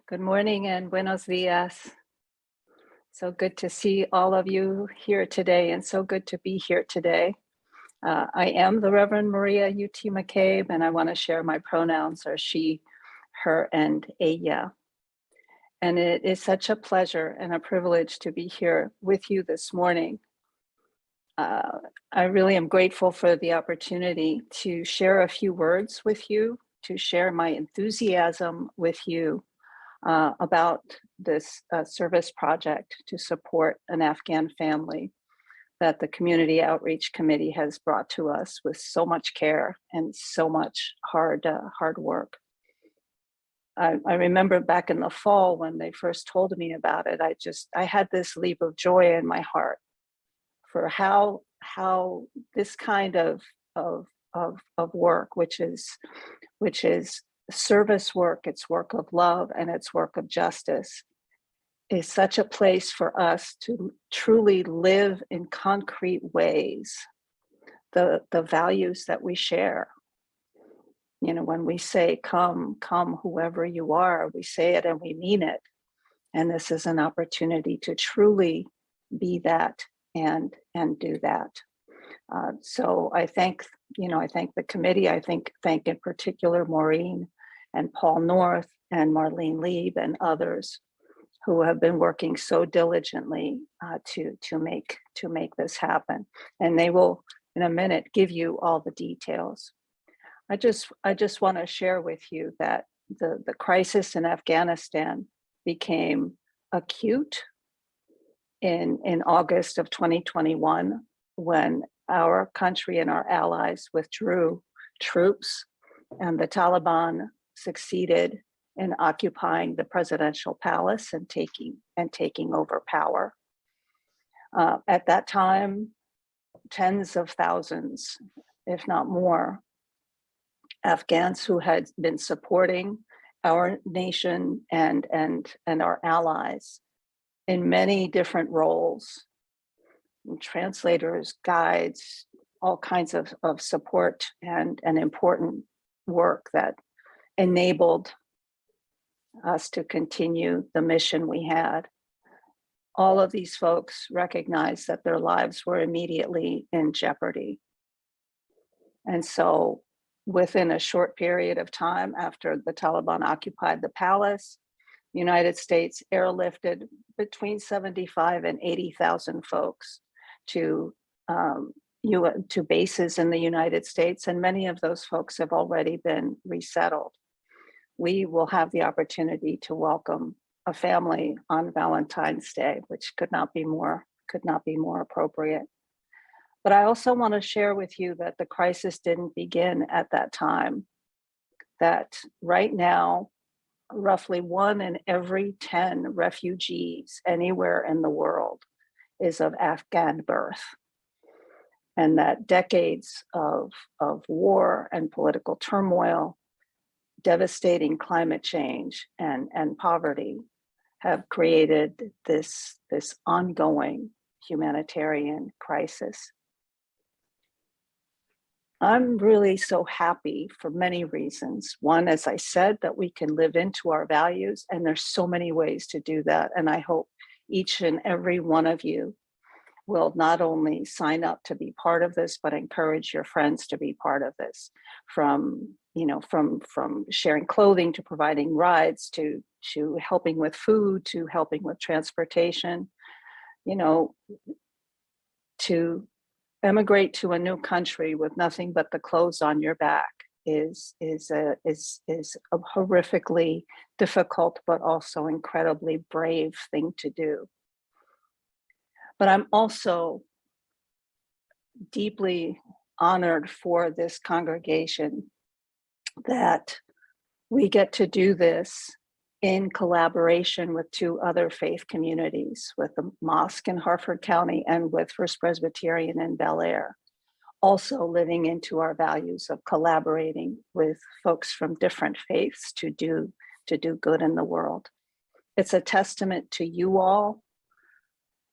Good morning and buenos dias. So good to see all of you here today, and so good to be here today. I am the Reverend Maria UT McCabe, and I want to share my pronouns are she, her, and ella. And it is such a pleasure and a privilege to be here with you this morning. I really am grateful for the opportunity to share a few words with you, to share my enthusiasm with you about this service project to support an Afghan family that the Community Outreach Committee has brought to us with so much care and so much hard work. I remember back in the fall when they first told me about it, I had this leap of joy in my heart for how this kind of work, which is service work, it's work of love, and it's work of justice, is such a place for us to truly live in concrete ways the values that we share. You know, when we say, come, whoever you are, we say it and we mean it. And this is an opportunity to truly be that and do that. So I thank the committee. I thank in particular Maureen and Paul North and Marlene Lieb and others who have been working so diligently to make this happen. And they will, in a minute, give you all the details. I just want to share with you that the crisis in Afghanistan became acute in August of 2021 when our country and our allies withdrew troops and the Taliban succeeded in occupying the presidential palace and taking over power. At that time, tens of thousands, if not more, Afghans who had been supporting our nation and our allies in many different roles, translators, guides, all kinds of support and important work that enabled us to continue the mission we had. All of these folks recognized that their lives were immediately in jeopardy. And so within a short period of time after the Taliban occupied the palace, the United States airlifted between 75 and 80,000 folks to bases in the United States, and many of those folks have already been resettled. We will have the opportunity to welcome a family on Valentine's Day, which could not be more appropriate. But I also want to share with you that the crisis didn't begin at that time, that right now, roughly 1 in every 10 refugees anywhere in the world is of Afghan birth. And that decades of war and political turmoil, devastating climate change and poverty have created this ongoing humanitarian crisis. I'm really so happy for many reasons. One, as I said, that we can live into our values, and there's so many ways to do that. And I hope each and every one of you will not only sign up to be part of this, but encourage your friends to be part of this. From sharing clothing to providing rides to helping with food to helping with transportation, to emigrate to a new country with nothing but the clothes on your back is a horrifically difficult but also incredibly brave thing to do. But I'm also deeply honored for this congregation that we get to do this in collaboration with 2 other faith communities, with the mosque in Harford County and with First Presbyterian in Bel Air, also living into our values of collaborating with folks from different faiths to do good in the world. It's a testament to you all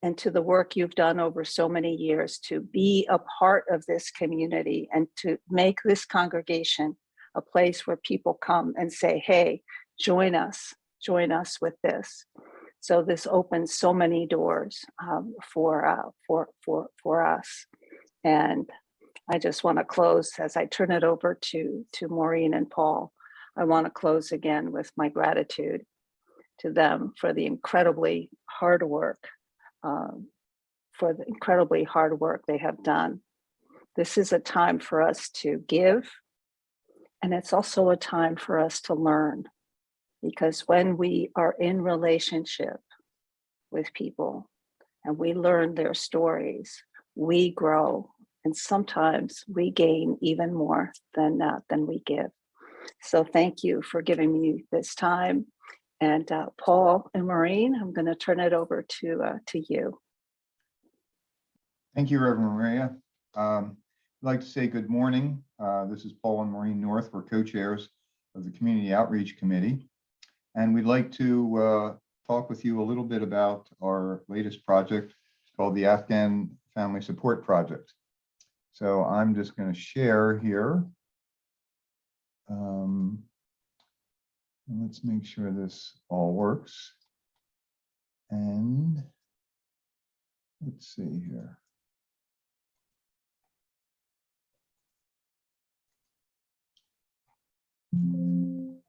and to the work you've done over so many years to be a part of this community and to make this congregation a place where people come and say, hey, join us join us with this. So this opens so many doors for us. And I just want to close as I turn it over to Maureen and Paul. I want to close again with my gratitude to them for the incredibly hard work, they have done. This is a time for us to give, and it's also a time for us to learn, because when we are in relationship with people and we learn their stories, we grow, and sometimes we gain even more than we give. So thank you for giving me this time. And Paul and Maureen, I'm going to turn it over to you. Thank you, Reverend Maria. I'd like to say good morning. This is Paul and Maureen North. We're co-chairs of the Community Outreach Committee. And we'd like to talk with you a little bit about our latest project called the Afghan Family Support Project. So I'm just going to share here. Let's make sure this all works. And let's see here.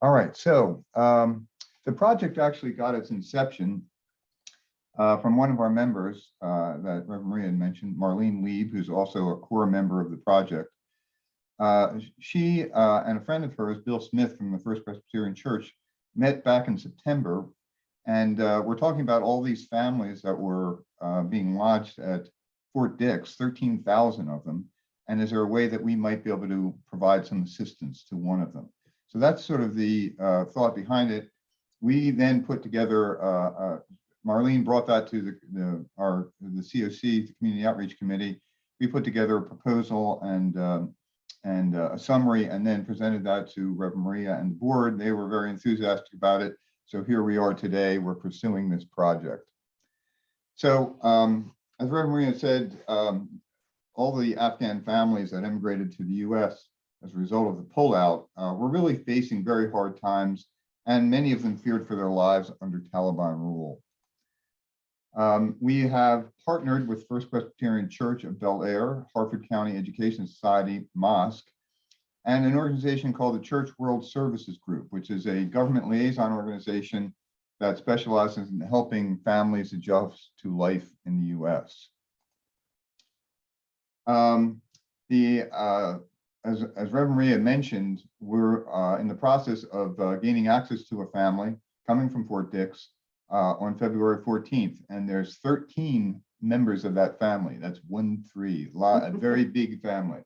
All right, so the project actually got its inception from one of our members that Reverend Maria had mentioned, Marlene Lieb, who's also a core member of the project. She and a friend of hers, Bill Smith from the First Presbyterian Church, met back in September, and we're talking about all these families that were being lodged at Fort Dix, 13,000 of them, and is there a way that we might be able to provide some assistance to one of them? So that's sort of the thought behind it. We then put together, Marlene brought that to the COC, the Community Outreach Committee. We put together a proposal and a summary, and then presented that to Reverend Maria and the board. They were very enthusiastic about it. So here we are today, we're pursuing this project. So as Reverend Maria said, all the Afghan families that immigrated to the US as a result of the pullout were really facing very hard times, and many of them feared for their lives under Taliban rule. We have partnered with First Presbyterian Church of Bel Air, Harford County Education Society, mosque, and an organization called the Church World Services Group, which is a government liaison organization that specializes in helping families adjust to life in the US. As Reverend Maria mentioned, we're in the process of gaining access to a family coming from Fort Dix on February 14th, and there's 13 members of that family. That's 13, a very big family,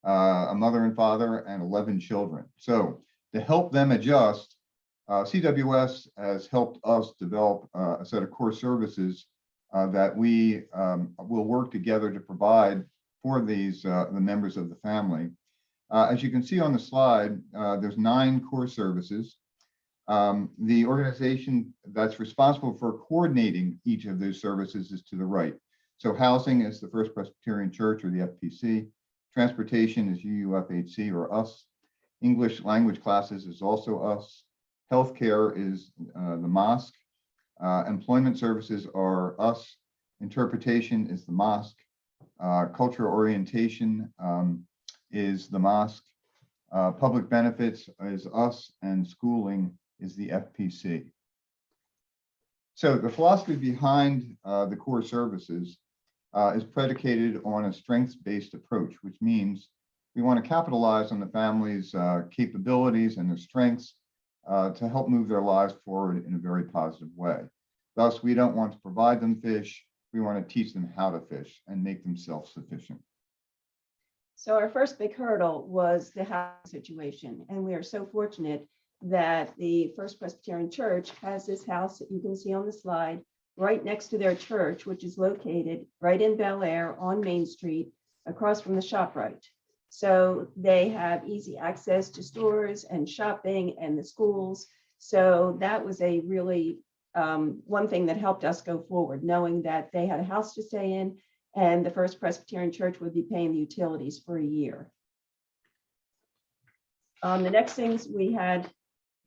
a mother and father and 11 children. So to help them adjust, CWS has helped us develop a set of core services that we will work together to provide for these the members of the family. As you can see on the slide, there's 9 core services. The organization that's responsible for coordinating each of those services is to the right. So housing is the First Presbyterian Church, or the FPC. Transportation is UUFHC, or us. English language classes is also us. Healthcare is the mosque. Employment services are us. Interpretation is the mosque. Cultural orientation is the mosque. Public benefits is us, and schooling is the FPC. So the philosophy behind the core services is predicated on a strengths-based approach, which means we want to capitalize on the family's capabilities and their strengths to help move their lives forward in a very positive way. Thus, we don't want to provide them fish, we want to teach them how to fish and make them self-sufficient. So our first big hurdle was the housing situation, and we are so fortunate that the First Presbyterian Church has this house that you can see on the slide right next to their church, which is located right in Bel Air on Main Street, across from the ShopRite. So they have easy access to stores and shopping and the schools. So that was a really one thing that helped us go forward, knowing that they had a house to stay in and the First Presbyterian Church would be paying the utilities for a year. The next things we had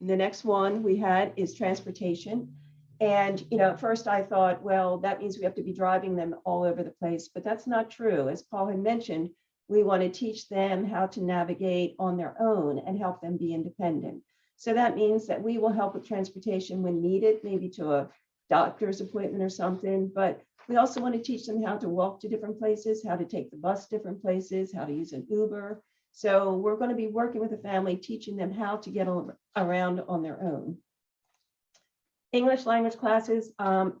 The next one we had is transportation. And, at first I thought, well, that means we have to be driving them all over the place, but that's not true. As Paul had mentioned, we want to teach them how to navigate on their own and help them be independent. So that means that we will help with transportation when needed, maybe to a doctor's appointment or something, but we also want to teach them how to walk to different places, how to take the bus to different places, how to use an Uber. So we're going to be working with the family, teaching them how to get around on their own. English language classes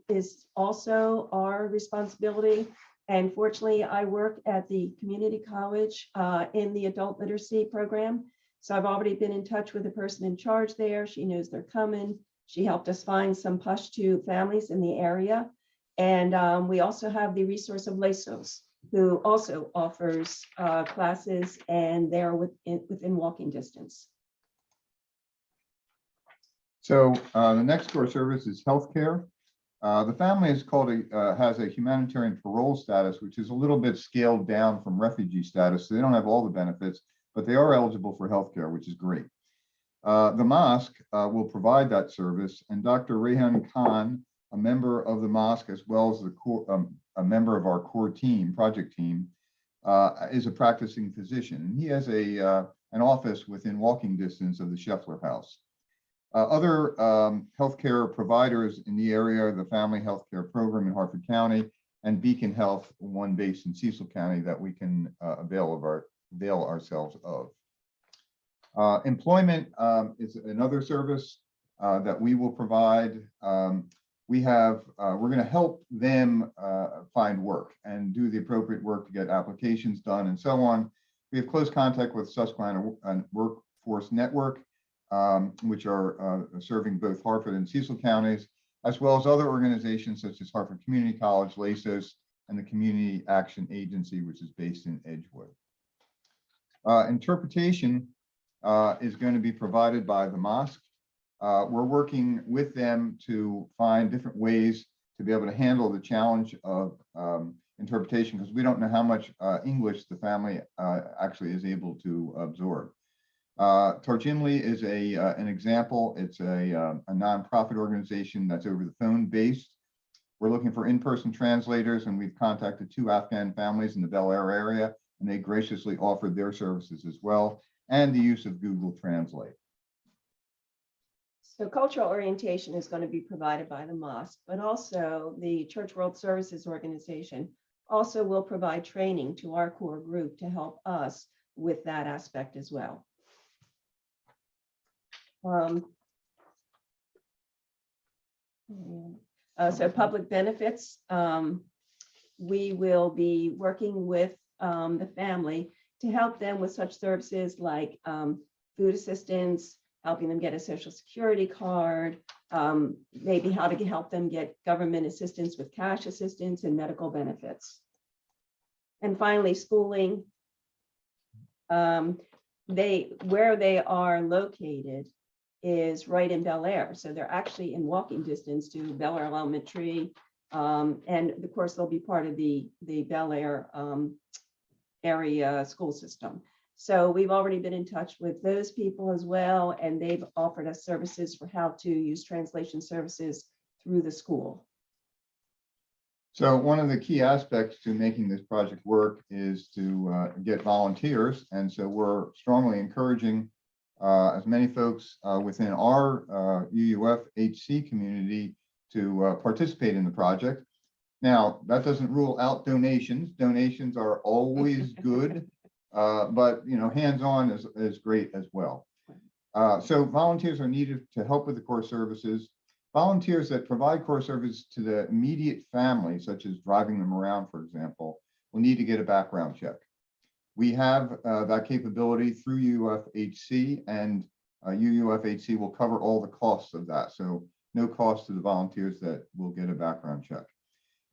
is also our responsibility. And fortunately, I work at the community college in the adult literacy program. So I've already been in touch with the person in charge there. She knows they're coming. She helped us find some Pashto families in the area. And we also have the resource of Lesos, who also offers classes, and they're within walking distance. So the next core service is healthcare. The family is has a humanitarian parole status, which is a little bit scaled down from refugee status. So they don't have all the benefits, but they are eligible for healthcare, which is great. The mosque will provide that service, and Dr. Rehan Khan, a member of the mosque, as well as a member of our core team, project team, is a practicing physician. And he has an office within walking distance of the Scheffler House. Other healthcare providers in the area are the Family Healthcare Program in Harford County and Beacon Health, one based in Cecil County, that we can avail ourselves of. Employment is another service that we will provide. We're going to help them find work and do the appropriate work to get applications done and so on. We have close contact with Susquehanna Workforce Network, which are serving both Harford and Cecil counties, as well as other organizations such as Harford Community College, LASOS, and the Community Action Agency, which is based in Edgewood. Interpretation is going to be provided by the mosque. We're working with them to find different ways to be able to handle the challenge of interpretation, because we don't know how much English the family actually is able to absorb. Tarjimli is an example. It's a nonprofit organization that's over the phone based. We're looking for in-person translators, and we've contacted 2 Afghan families in the Bel Air area, and they graciously offered their services as well, and the use of Google Translate. So cultural orientation is going to be provided by the mosque, but also the Church World Services Organization also will provide training to our core group to help us with that aspect as well. So public benefits, we will be working with the family to help them with such services like food assistance, helping them get a social security card, maybe how to help them get government assistance with cash assistance and medical benefits. And finally, schooling. Where they are located is right in Bel Air. So they're actually in walking distance to Bel Air Elementary. And of course, they'll be part of the Bel Air area school system. So we've already been in touch with those people as well, and they've offered us services for how to use translation services through the school. So one of the key aspects to making this project work is to get volunteers. And so we're strongly encouraging as many folks within our UUFHC community to participate in the project. Now, that doesn't rule out donations. Donations are always good, but hands-on is great as well. So volunteers are needed to help with the core services. Volunteers that provide core service to the immediate family, such as driving them around, for example, will need to get a background check. We have that capability through UUFHC, and UUFHC will cover all the costs of that. So no cost to the volunteers that will get a background check.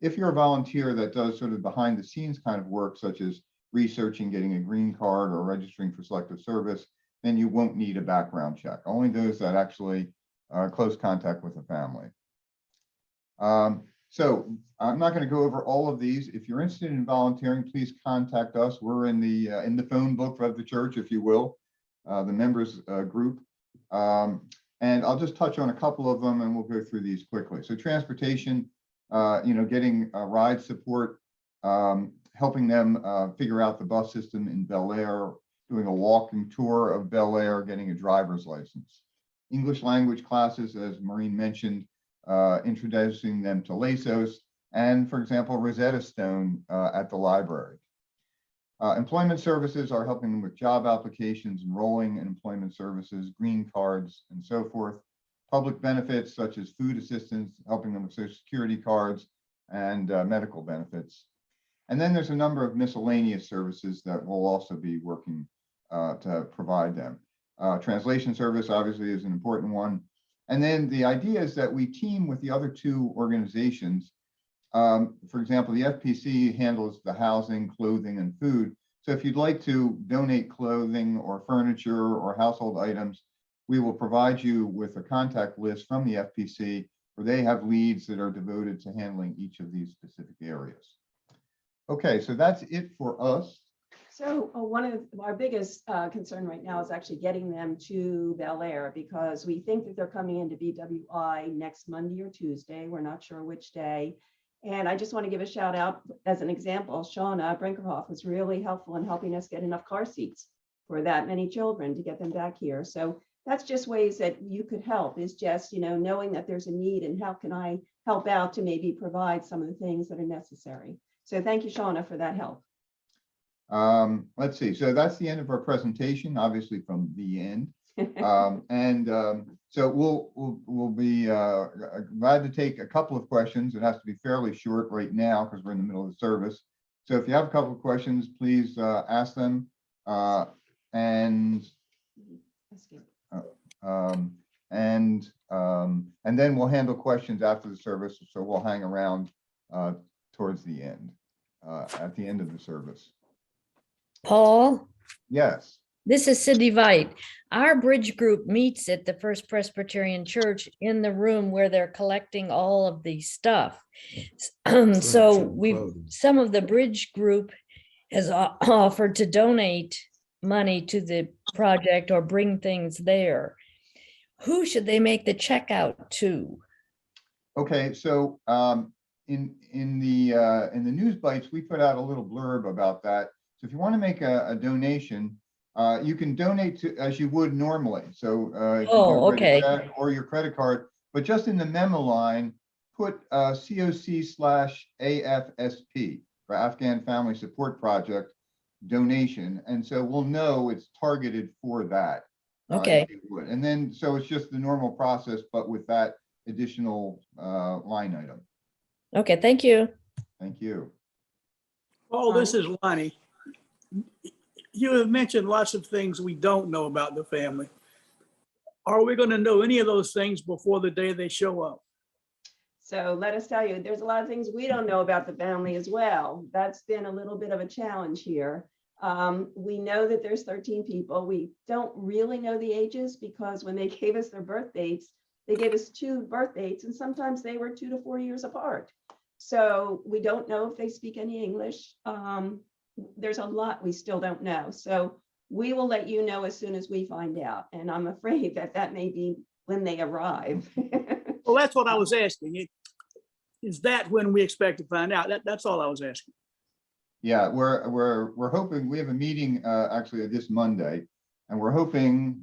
If you're a volunteer that does sort of behind the scenes kind of work, such as researching, getting a green card, or registering for selective service, then you won't need a background check. Only those that actually close contact with the family. So I'm not going to go over all of these. If you're interested in volunteering, please contact us. We're in the phone book of the church, if you will, the members group. And And I'll just touch on a couple of them and we'll go through these quickly. So transportation, getting ride support, helping them figure out the bus system in Bel Air, doing a walking tour of Bel Air, getting a driver's license. English language classes, as Maureen mentioned, introducing them to Lazos, and for example, Rosetta Stone at the library. Employment services are helping them with job applications, enrolling in employment services, green cards, and so forth. Public benefits such as food assistance, helping them with Social Security cards and medical benefits. And then there's a number of miscellaneous services that we'll also be working to provide them. Translation service obviously is an important one. And then the idea is that we team with the other two organizations. For example, the FPC handles the housing, clothing, and food. So if you'd like to donate clothing or furniture or household items, we will provide you with a contact list from the FPC where they have leads that are devoted to handling each of these specific areas. Okay, so that's it for us. So one of our biggest concern right now is actually getting them to Bel Air, because we think that they're coming into BWI next Monday or Tuesday. We're not sure which day. And I just want to give a shout out as an example. Shauna Brinkerhoff was really helpful in helping us get enough car seats for that many children to get them back here. So that's just ways that you could help, is just, knowing that there's a need and how can I help out to maybe provide some of the things that are necessary. So thank you, Shauna, for that help. Let's see. So that's the end of our presentation, obviously from the end. So we'll be glad to take a couple of questions. It has to be fairly short right now because we're in the middle of the service. So if you have a couple of questions, please ask them. And then we'll handle questions after the service. So we'll hang around towards the end, at the end of the service. Paul, Yes. this is Cindy Veit. Our bridge group meets at the First Presbyterian Church in the room where they're collecting all of the stuff. So some of the bridge group has offered to donate money to the project or bring things there. Who should they make the check out to? Okay, so in the news bites, we put out a little blurb about that. So if you want to make a donation, you can donate to as you would normally. So if you do a check or your credit card, but just in the memo line, put COC/AFSP for Afghan Family Support Project donation. And so we'll know it's targeted for that. Okay. And then, so it's just the normal process, but with that additional line item. Okay, thank you. Thank you. Oh, this is Lonnie. You have mentioned lots of things we don't know about the family. Are we going to know any of those things before the day they show up? So let us tell you, there's a lot of things we don't know about the family as well. That's been a little bit of a challenge here. We know that there's 13 people. We don't really know the ages because when they gave us their birth dates, they gave us 2 birth dates, and sometimes they were 2 to 4 years apart. So we don't know if they speak any English. There's a lot we still don't know. So we will let you know as soon as we find out. And I'm afraid that that may be when they arrive. Well, that's what I was asking. Is that when we expect to find out? That's all I was asking. Yeah, we're hoping we have a meeting actually this Monday, and we're hoping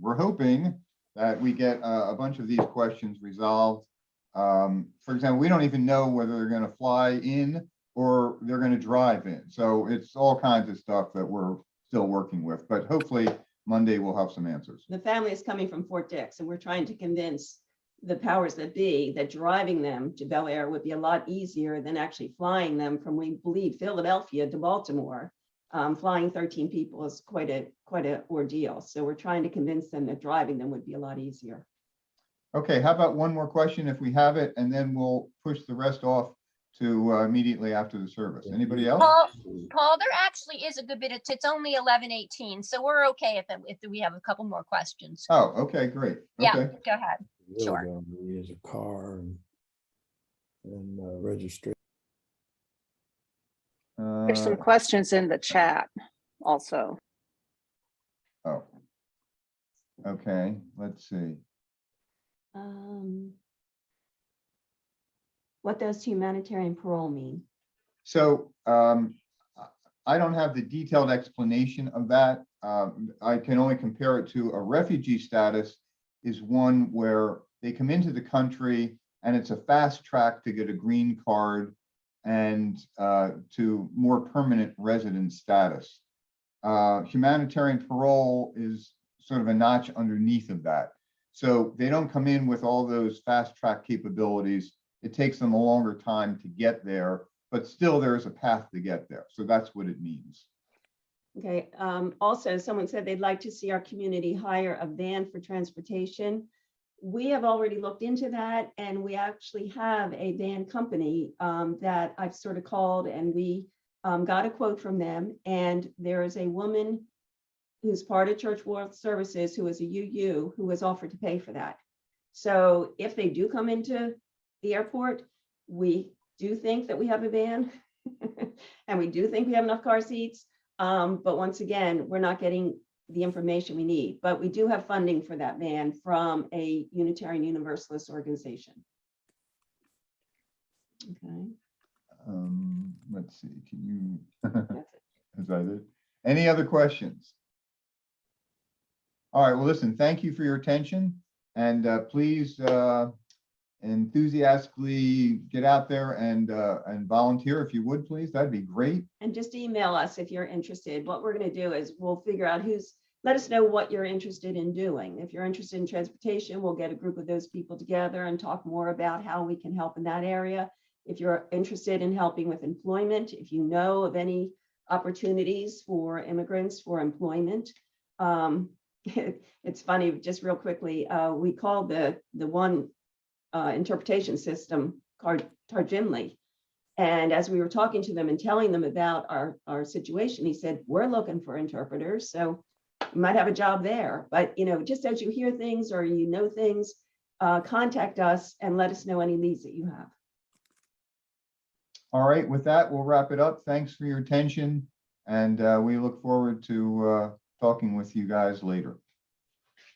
that we get a bunch of these questions resolved. For example, we don't even know whether they're going to fly in or they're going to drive in. So it's all kinds of stuff that we're still working with, but hopefully Monday we'll have some answers. The family is coming from Fort Dix, and we're trying to convince the powers that be that driving them to Bel Air would be a lot easier than actually flying them from, we believe, Philadelphia to Baltimore. Flying 13 people is quite a ordeal. So we're trying to convince them that driving them would be a lot easier. Okay, how about one more question if we have it, and then we'll push the rest off to immediately after the service. Anybody else? Paul, there actually is a good bit. It's only 11:18, so we're okay if we have a couple more questions. Oh, okay, great. Yeah, Okay. go ahead. Sure. Is a car and registration. There's some questions in the chat also. Oh, okay, let's see. What does humanitarian parole mean? So I don't have the detailed explanation of that. I can only compare it to a refugee status is one where they come into the country and it's a fast track to get a green card and to more permanent resident status. Humanitarian parole is sort of a notch underneath of that. So they don't come in with all those fast track capabilities. It takes them a longer time to get there, but still there is a path to get there. So that's what it means. Okay. Also, someone said they'd like to see our community hire a van for transportation. We have already looked into that, and we actually have a van company that I've sort of called, and we got a quote from them. And there is a woman who's part of Church World Services, who is a UU, who has offered to pay for that. So if they do come into the airport, we do think that we have a van and we do think we have enough car seats. But once again, we're not getting the information we need, but we do have funding for that van from a Unitarian Universalist organization. Okay. Let's see, can you, That's it. is that it? Any other questions? All right, well, listen, thank you for your attention, and please enthusiastically get out there and volunteer if you would, please. That'd be great. And just email us if you're interested. What we're going to do is we'll figure out let us know what you're interested in doing. If you're interested in transportation, we'll get a group of those people together and talk more about how we can help in that area. If you're interested in helping with employment, if you know of any opportunities for immigrants for employment. It's funny, just real quickly, we called the one interpretation system Tarjimli. And as we were talking to them and telling them about our situation, he said, we're looking for interpreters. So you might have a job there. But, just as you hear things or you know things, contact us and let us know any leads that you have. All right, with that, we'll wrap it up. Thanks for your attention, and we look forward to talking with you guys later.